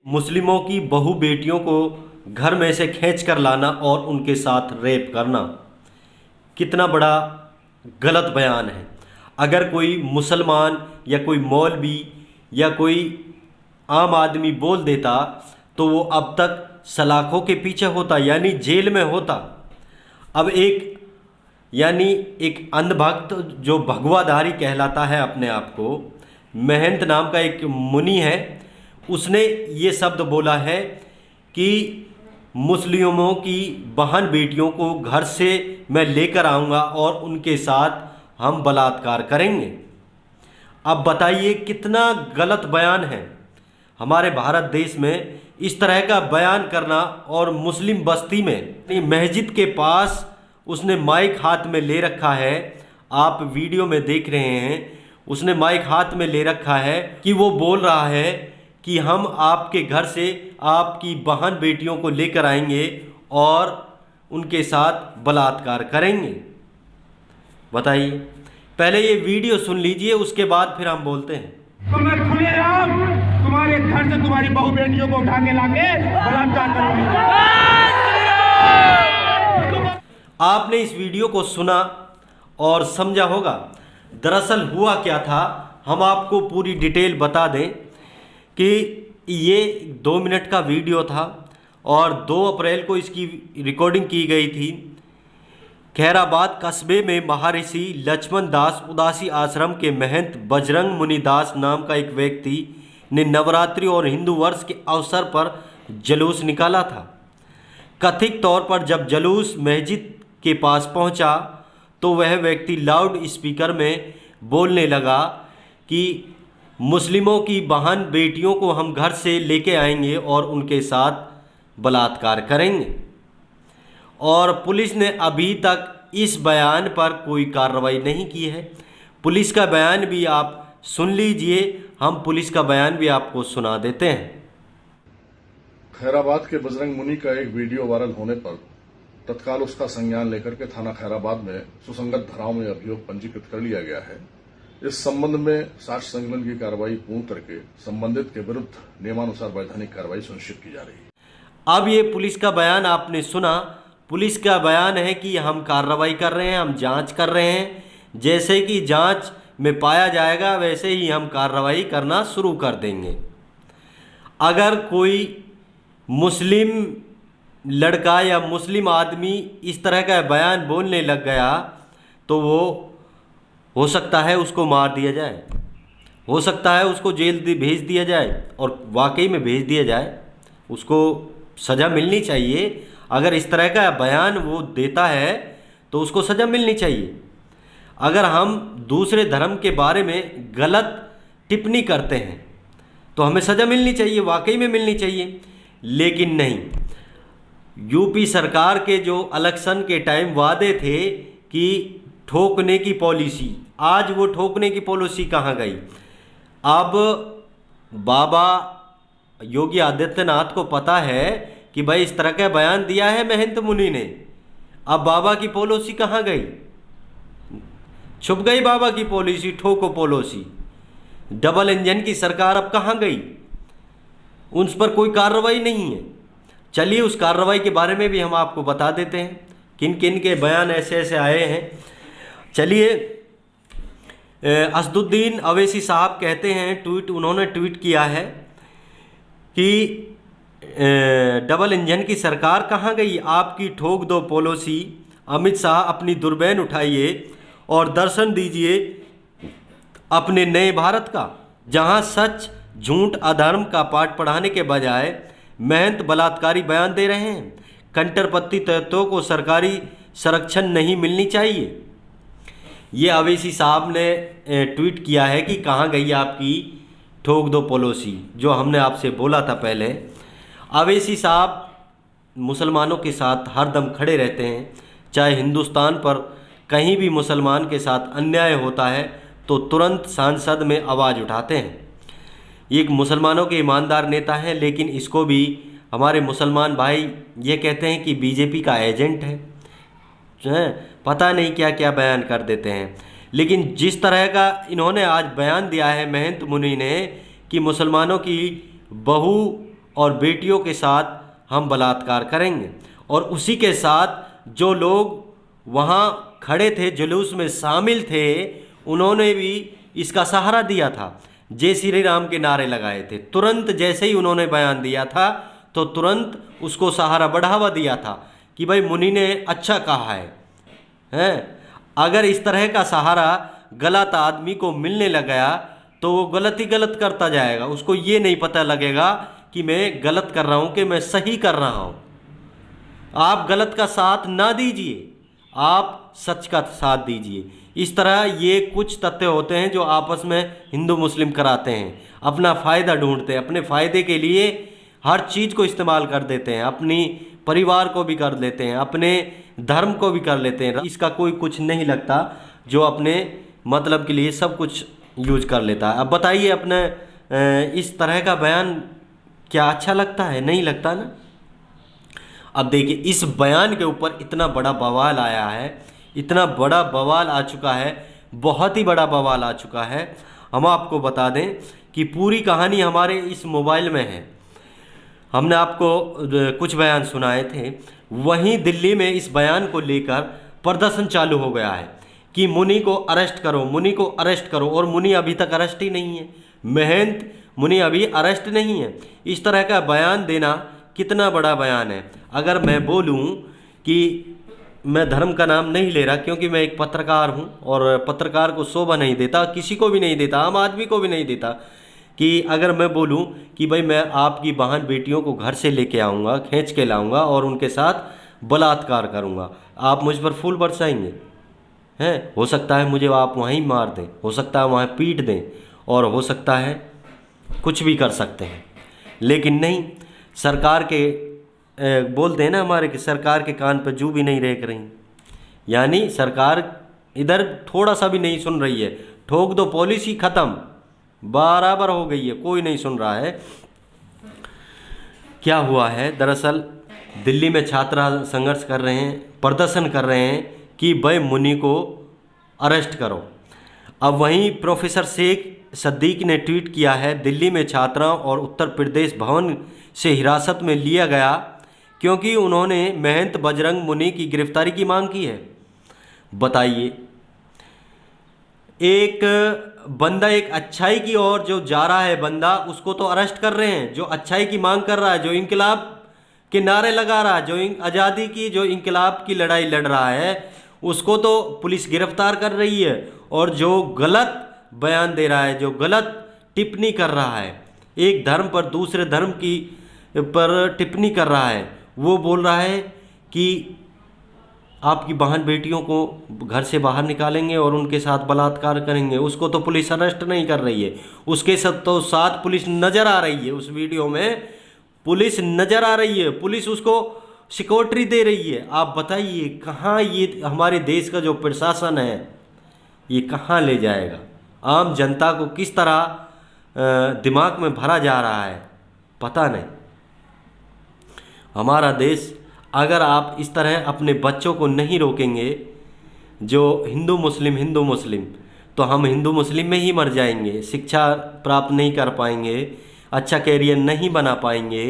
मुस्लिमों की बहू बेटियों को घर में से खींच कर लाना और उनके साथ रेप करना कितना बड़ा गलत बयान है। अगर कोई मुसलमान या कोई मौलवी या कोई आम आदमी बोल देता तो वो अब तक सलाखों के पीछे होता, यानी जेल में होता। अब एक अंधभक्त जो भगवाधारी कहलाता है अपने आप को, महंत नाम का एक मुनि है, उसने ये शब्द बोला है कि मुस्लिमों की बहन बेटियों को घर से मैं लेकर आऊँगा और उनके साथ हम बलात्कार करेंगे। अब बताइए कितना गलत बयान है। हमारे भारत देश में इस तरह का बयान करना, और मुस्लिम बस्ती में मस्जिद के पास उसने माइक हाथ में ले रखा है, आप वीडियो में देख रहे हैं, उसने माइक हाथ में ले रखा है कि वो बोल रहा है कि हम आपके घर से आपकी बहन बेटियों को लेकर आएंगे और उनके साथ बलात्कार करेंगे। बताइए, पहले ये वीडियो सुन लीजिए, उसके बाद फिर हम बोलते हैं। तो मैं खुलेआम तुम्हारे घर से तुम्हारी बहू बेटियों को उठा के लाके बलात्कार करूंगा। आपने इस वीडियो को सुना और समझा होगा। दरअसल हुआ क्या था, हम आपको पूरी डिटेल बता दें कि ये 2 मिनट का वीडियो था और 2 अप्रैल को इसकी रिकॉर्डिंग की गई थी। खैराबाद कस्बे में महर्षि लक्ष्मण दास उदासी आश्रम के महंत बजरंग मुनिदास नाम का एक व्यक्ति ने नवरात्रि और हिंदू वर्ष के अवसर पर जुलूस निकाला था। कथित तौर पर जब जुलूस मस्जिद के पास पहुंचा तो वह व्यक्ति लाउड स्पीकर में बोलने लगा कि मुस्लिमों की बहन बेटियों को हम घर से लेके आएंगे और उनके साथ बलात्कार करेंगे। और पुलिस ने अभी तक इस बयान पर कोई कार्रवाई नहीं की है। पुलिस का बयान भी आप सुन लीजिए, हम पुलिस का बयान भी आपको सुना देते हैं। खैराबाद के बजरंग मुनि का एक वीडियो वायरल होने पर तत्काल उसका संज्ञान लेकर के थाना खैराबाद में सुसंगत धाराओं में अभियोग पंजीकृत कर लिया गया है। इस संबंध में साक्ष्य संकलन की कार्रवाई पूर्ण करके संबंधित के विरुद्ध नियमानुसार वैधानिक कार्रवाई सुनिश्चित की जा रही है। अब ये पुलिस का बयान आपने सुना। पुलिस का बयान है कि हम कार्रवाई कर रहे हैं, हम जांच कर रहे हैं, जैसे कि जांच में पाया जाएगा वैसे ही हम कार्रवाई करना शुरू कर देंगे। अगर कोई मुस्लिम लड़का या मुस्लिम आदमी इस तरह का बयान बोलने लग गया तो वो हो सकता है उसको मार दिया जाए, हो सकता है उसको जेल भेज दिया जाए, और वाकई में भेज दिया जाए, उसको सज़ा मिलनी चाहिए। अगर इस तरह का बयान वो देता है तो उसको सज़ा मिलनी चाहिए। अगर हम दूसरे धर्म के बारे में गलत टिप्पणी करते हैं तो हमें सज़ा मिलनी चाहिए, वाकई में मिलनी चाहिए। लेकिन नहीं, यूपी सरकार के जो इलेक्शन के टाइम वादे थे कि ठोकने की पॉलिसी, आज वो ठोकने की पॉलिसी कहाँ गई। अब बाबा योगी आदित्यनाथ को पता है कि भाई इस तरह का बयान दिया है महंत मुनि ने, अब बाबा की पॉलिसी कहाँ गई, छुप गई बाबा की पॉलिसी, ठोको पॉलिसी। डबल इंजन की सरकार अब कहाँ गई, उन पर कोई कार्रवाई नहीं है। चलिए उस कार्रवाई के बारे में भी हम आपको बता देते हैं, किन किन के बयान ऐसे ऐसे आए हैं। चलिए, असदुद्दीन अवैसी साहब कहते हैं, उन्होंने ट्वीट किया है कि डबल इंजन की सरकार कहाँ गई, आपकी ठोक दो पॉलिसी। अमित शाह अपनी दुर्बैन उठाइए और दर्शन दीजिए अपने नए भारत का, जहाँ सच झूठ अधर्म का पाठ पढ़ाने के बजाय महंत बलात्कारी बयान दे रहे हैं। कंटरपत्ती तत्वों को सरकारी संरक्षण नहीं मिलनी चाहिए। ये अवैसी साहब ने ट्वीट किया है कि कहाँ गई आपकी ठोक दो पॉलिसी, जो हमने आपसे बोला था पहले। अवैसी साहब मुसलमानों के साथ हरदम खड़े रहते हैं, चाहे हिंदुस्तान पर कहीं भी मुसलमान के साथ अन्याय होता है तो तुरंत संसद में आवाज़ उठाते हैं। ये एक मुसलमानों के ईमानदार नेता हैं, लेकिन इसको भी हमारे मुसलमान भाई ये कहते हैं कि बीजेपी का एजेंट है, पता नहीं क्या क्या बयान कर देते हैं। लेकिन जिस तरह का इन्होंने आज बयान दिया है महंत मुनि ने कि मुसलमानों की बहू और बेटियों के साथ हम बलात्कार करेंगे। और उसी के साथ जो लोग वहाँ खड़े थे, जुलूस में शामिल थे, उन्होंने भी इसका सहारा दिया था। जय श्री राम के नारे लगाए थे। तुरंत जैसे ही उन्होंने बयान दिया था तो तुरंत उसको सहारा बढ़ावा दिया था कि भाई मुनि ने अच्छा कहा है। अगर इस तरह का सहारा गलत आदमी को मिलने लग गया तो वो गलत ही गलत करता जाएगा। उसको ये नहीं पता लगेगा कि मैं गलत कर रहा हूँ कि मैं सही कर रहा हूँ। आप गलत का साथ ना दीजिए, आप सच का साथ दीजिए। इस तरह ये कुछ तथ्य होते हैं जो आपस में हिंदू मुस्लिम कराते हैं, अपना फ़ायदा ढूंढते हैं, अपने फ़ायदे के लिए हर चीज़ को इस्तेमाल कर देते हैं, अपनी परिवार को भी कर लेते हैं, अपने धर्म को भी कर लेते हैं। इसका कोई कुछ नहीं लगता, जो अपने मतलब के लिए सब कुछ यूज कर लेता है। अब बताइए, अपने इस तरह का बयान क्या अच्छा लगता है? नहीं लगता ना। अब देखिए, इस बयान के ऊपर इतना बड़ा बवाल आया है, इतना बड़ा बवाल आ चुका है, बहुत ही बड़ा बवाल आ चुका है। हम आपको बता दें कि पूरी कहानी हमारे इस मोबाइल में है। हमने आपको कुछ बयान सुनाए थे। वहीं दिल्ली में इस बयान को लेकर प्रदर्शन चालू हो गया है कि मुनि को अरेस्ट करो, मुनि को अरेस्ट करो। और मुनि अभी तक अरेस्ट ही नहीं है, महंत मुनि अभी अरेस्ट नहीं है। इस तरह का बयान देना कितना बड़ा बयान है। अगर मैं बोलूं कि मैं धर्म का नाम नहीं ले रहा, क्योंकि मैं एक पत्रकार हूं और पत्रकार को शोभा नहीं देता, किसी को भी नहीं देता, आम आदमी को भी नहीं देता, कि अगर मैं बोलूं कि भाई मैं आपकी बहन बेटियों को घर से लेके आऊँगा, खींच के लाऊंगा और उनके साथ बलात्कार करूँगा, आप मुझ पर फूल बरसाएंगे हैं। हो सकता है मुझे आप वहीं मार दें, हो सकता है वहाँ पीट दें, और हो सकता है कुछ भी कर सकते हैं। लेकिन नहीं, सरकार के बोलते हैं ना हमारे कि सरकार के कान पर जू भी नहीं रेंक रही, यानी सरकार इधर थोड़ा सा भी नहीं सुन रही है। ठोक दो पॉलिसी ख़त्म, बराबर हो गई है, कोई नहीं सुन रहा है। क्या हुआ है दरअसल, दिल्ली में छात्र संघर्ष कर रहे हैं, प्रदर्शन कर रहे हैं कि भाई मुनि को अरेस्ट करो। अब वहीं प्रोफेसर शेख सद्दीक ने ट्वीट किया है, दिल्ली में छात्राओं और उत्तर प्रदेश भवन से हिरासत में लिया गया क्योंकि उन्होंने महंत बजरंग मुनि की गिरफ्तारी की मांग की है। बताइए, एक बंदा एक अच्छाई की ओर जो जा रहा है बंदा, उसको तो अरेस्ट कर रहे हैं। जो अच्छाई की मांग कर रहा है, जो इनकलाब के नारे लगा रहा है, जो आज़ादी की, जो इनकलाब की लड़ाई लड़ रहा है, उसको तो पुलिस गिरफ्तार कर रही है। और जो गलत बयान दे रहा है, जो गलत टिप्पणी कर रहा है, एक धर्म पर दूसरे धर्म की पर टिप्पणी कर रहा है, वो बोल रहा है कि आपकी बहन बेटियों को घर से बाहर निकालेंगे और उनके साथ बलात्कार करेंगे, उसको तो पुलिस अरेस्ट नहीं कर रही है। उसके साथ पुलिस नज़र आ रही है, उस वीडियो में पुलिस नज़र आ रही है, पुलिस उसको सिक्योरिटी दे रही है। आप बताइए, कहाँ ये हमारे देश का जो प्रशासन है, ये कहाँ ले जाएगा? आम जनता को किस तरह दिमाग में भरा जा रहा है, पता नहीं। हमारा देश, अगर आप इस तरह अपने बच्चों को नहीं रोकेंगे, जो हिंदू मुस्लिम, तो हम हिंदू मुस्लिम में ही मर जाएंगे, शिक्षा प्राप्त नहीं कर पाएंगे, अच्छा कैरियर नहीं बना पाएंगे,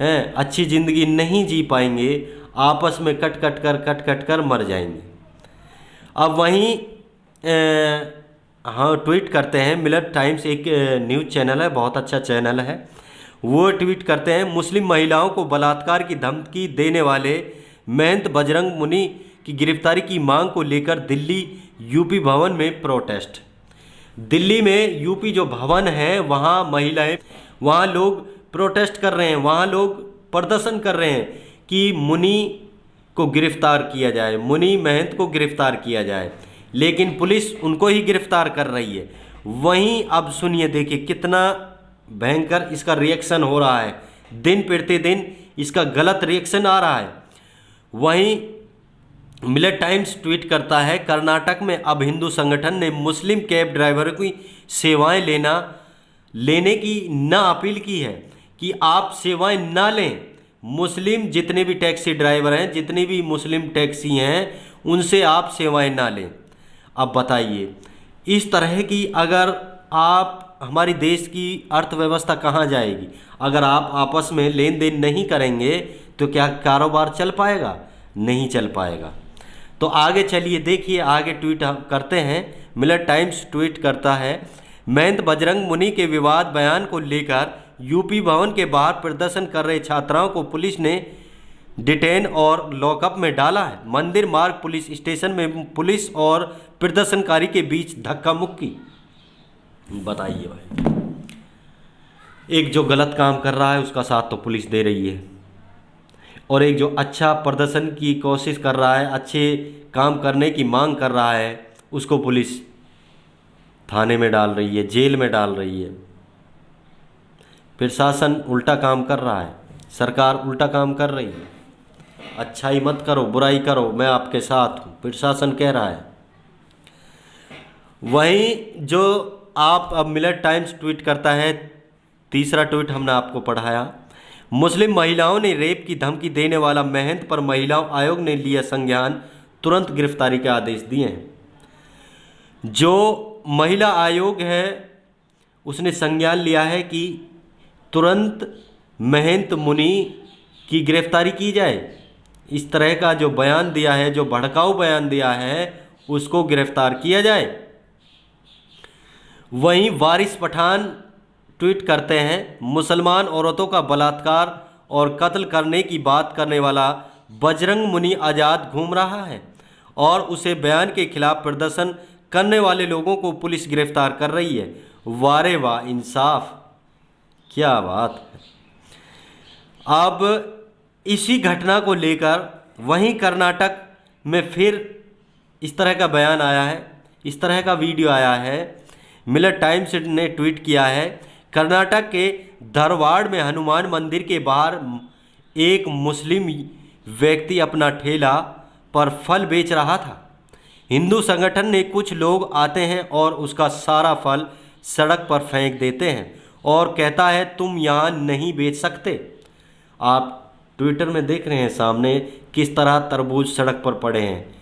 हैं, अच्छी ज़िंदगी नहीं जी पाएंगे, आपस में कट कट कर मर जाएंगे। अब वहीं हाँ, ट्वीट करते हैं मिलत टाइम्स, एक न्यूज़ चैनल है, बहुत अच्छा चैनल है। वो ट्वीट करते हैं, मुस्लिम महिलाओं को बलात्कार की धमकी देने वाले महंत बजरंग मुनि की गिरफ्तारी की मांग को लेकर दिल्ली यूपी भवन में प्रोटेस्ट। दिल्ली में यूपी जो भवन है, वहाँ महिलाएं, वहाँ लोग प्रोटेस्ट कर रहे हैं, वहाँ लोग प्रदर्शन कर रहे हैं कि मुनि को गिरफ्तार किया जाए, मुनि महंत को गिरफ्तार किया जाए। लेकिन पुलिस उनको ही गिरफ्तार कर रही है। वहीं अब सुनिए, देखिए कितना भयंकर इसका रिएक्शन हो रहा है, दिन प्रतिदिन इसका गलत रिएक्शन आ रहा है। वहीं मिलत टाइम्स ट्वीट करता है, कर्नाटक में अब हिंदू संगठन ने मुस्लिम कैब ड्राइवरों की सेवाएं लेने की न अपील की है कि आप सेवाएं ना लें। मुस्लिम जितने भी टैक्सी ड्राइवर हैं, जितनी भी मुस्लिम टैक्सी हैं, उनसे आप सेवाएं ना लें। अब बताइए, इस तरह की अगर आप हमारी देश की अर्थव्यवस्था कहाँ जाएगी? अगर आप आपस में लेन देन नहीं करेंगे तो क्या कारोबार चल पाएगा? नहीं चल पाएगा। तो आगे चलिए देखिए, आगे ट्वीट हम करते हैं। मिलर टाइम्स ट्वीट करता है, महंत बजरंग मुनि के विवाद बयान को लेकर यूपी भवन के बाहर प्रदर्शन कर रहे छात्राओं को पुलिस ने डिटेन और लॉकअप में डाला है। मंदिर मार्ग पुलिस स्टेशन में पुलिस और प्रदर्शनकारी के बीच धक्का मुक्की। बताइए भाई, एक जो गलत काम कर रहा है उसका साथ तो पुलिस दे रही है, और एक जो अच्छा प्रदर्शन की कोशिश कर रहा है, अच्छे काम करने की मांग कर रहा है, उसको पुलिस थाने में डाल रही है, जेल में डाल रही है। प्रशासन उल्टा काम कर रहा है, सरकार उल्टा काम कर रही है। अच्छाई मत करो, बुराई करो, मैं आपके साथ हूँ, प्रशासन कह रहा है। वहीं जो आप अब मिलर टाइम्स ट्वीट करता है, तीसरा ट्वीट हमने आपको पढ़ाया, मुस्लिम महिलाओं ने रेप की धमकी देने वाला महंत पर महिला आयोग ने लिया संज्ञान, तुरंत गिरफ्तारी के आदेश दिए हैं। जो महिला आयोग है उसने संज्ञान लिया है कि तुरंत महंत मुनि की गिरफ्तारी की जाए। इस तरह का जो बयान दिया है, जो भड़काऊ बयान दिया है, उसको गिरफ्तार किया जाए। वहीं वारिस पठान ट्वीट करते हैं, मुसलमान औरतों का बलात्कार और कत्ल करने की बात करने वाला बजरंग मुनि आज़ाद घूम रहा है और उसे बयान के खिलाफ प्रदर्शन करने वाले लोगों को पुलिस गिरफ्तार कर रही है। वारे वाह, इंसाफ, क्या बात है। अब इसी घटना को लेकर वहीं कर्नाटक में फिर इस तरह का बयान आया है, इस तरह का वीडियो आया है। मिलर टाइम्स ने ट्वीट किया है, कर्नाटक के धारवाड़ में हनुमान मंदिर के बाहर एक मुस्लिम व्यक्ति अपना ठेला पर फल बेच रहा था। हिंदू संगठन ने कुछ लोग आते हैं और उसका सारा फल सड़क पर फेंक देते हैं और कहता है तुम यहाँ नहीं बेच सकते। आप ट्विटर में देख रहे हैं सामने किस तरह तरबूज सड़क पर पड़े हैं।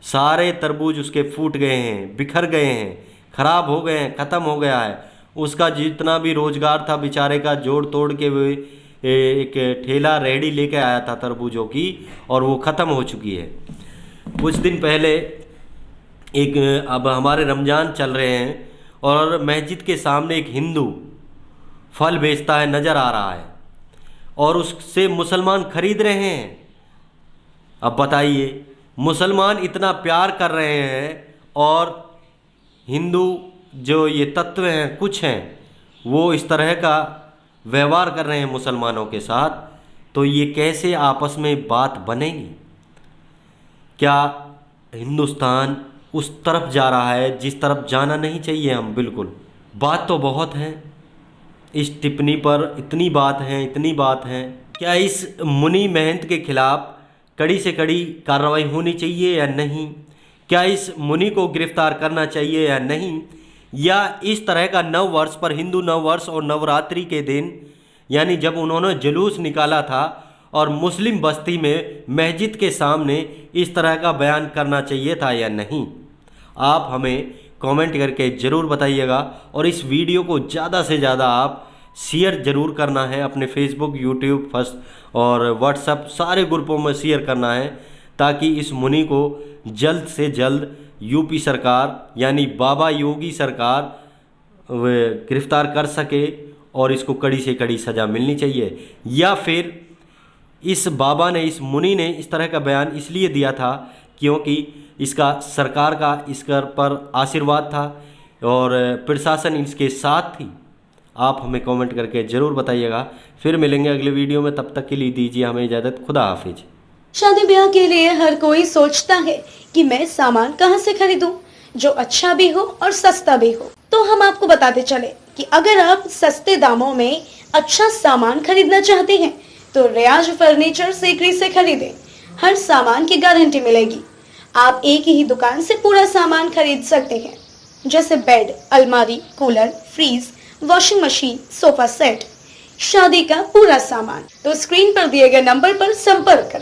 सारे तरबूज उसके फूट गए हैं, बिखर गए हैं, खराब हो गए हैं, ख़त्म हो गया है। उसका जितना भी रोजगार था बेचारे का, जोड़ तोड़ के वे एक ठेला रेहड़ी लेके आया था तरबूजों की, और वो ख़त्म हो चुकी है। कुछ दिन पहले अब हमारे रमज़ान चल रहे हैं और मस्जिद के सामने एक हिंदू फल बेचता है, नज़र आ रहा है, और उससे मुसलमान खरीद रहे हैं। अब बताइए, मुसलमान इतना प्यार कर रहे हैं और हिंदू जो ये तत्व हैं, कुछ हैं, वो इस तरह का व्यवहार कर रहे हैं मुसलमानों के साथ, तो ये कैसे आपस में बात बनेगी? क्या हिंदुस्तान उस तरफ जा रहा है जिस तरफ जाना नहीं चाहिए? हम बिल्कुल, बात तो बहुत है इस टिप्पणी पर, इतनी बात है, इतनी बात है। क्या इस मुनि महंत के खिलाफ कड़ी से कड़ी कार्रवाई होनी चाहिए या नहीं? क्या इस मुनि को गिरफ्तार करना चाहिए या नहीं? या इस तरह का नव वर्ष पर, हिंदू नव वर्ष और नवरात्रि के दिन, यानी जब उन्होंने जुलूस निकाला था और मुस्लिम बस्ती में मस्जिद के सामने इस तरह का बयान करना चाहिए था या नहीं? आप हमें कमेंट करके ज़रूर बताइएगा, और इस वीडियो को ज़्यादा से ज़्यादा आप शेयर ज़रूर करना है अपने फेसबुक, यूट्यूब, फर्स्ट और व्हाट्सएप सारे ग्रुपों में शेयर करना है, ताकि इस मुनि को जल्द से जल्द यूपी सरकार यानी बाबा योगी सरकार गिरफ्तार कर सके और इसको कड़ी से कड़ी सज़ा मिलनी चाहिए। या फिर इस बाबा ने, इस मुनि ने इस तरह का बयान इसलिए दिया था क्योंकि इसका सरकार का इस पर आशीर्वाद था और प्रशासन इसके साथ थी। आप हमें कमेंट करके ज़रूर बताइएगा। फिर मिलेंगे अगले वीडियो में, तब तक के लिए दीजिए हमें इजाज़त। खुदा हाफिज। शादी ब्याह के लिए हर कोई सोचता है कि मैं सामान कहां से खरीदूं जो अच्छा भी हो और सस्ता भी हो। तो हम आपको बताते चले कि अगर आप सस्ते दामों में अच्छा सामान खरीदना चाहते हैं तो रियाज फर्नीचर सीकरी से खरीदें। हर सामान की गारंटी मिलेगी। आप एक ही दुकान से पूरा सामान खरीद सकते हैं, जैसे बेड, अलमारी, cooler, fridge, washing machine, sofa set, शादी का पूरा सामान। तो स्क्रीन पर दिए गए नंबर पर संपर्क करें।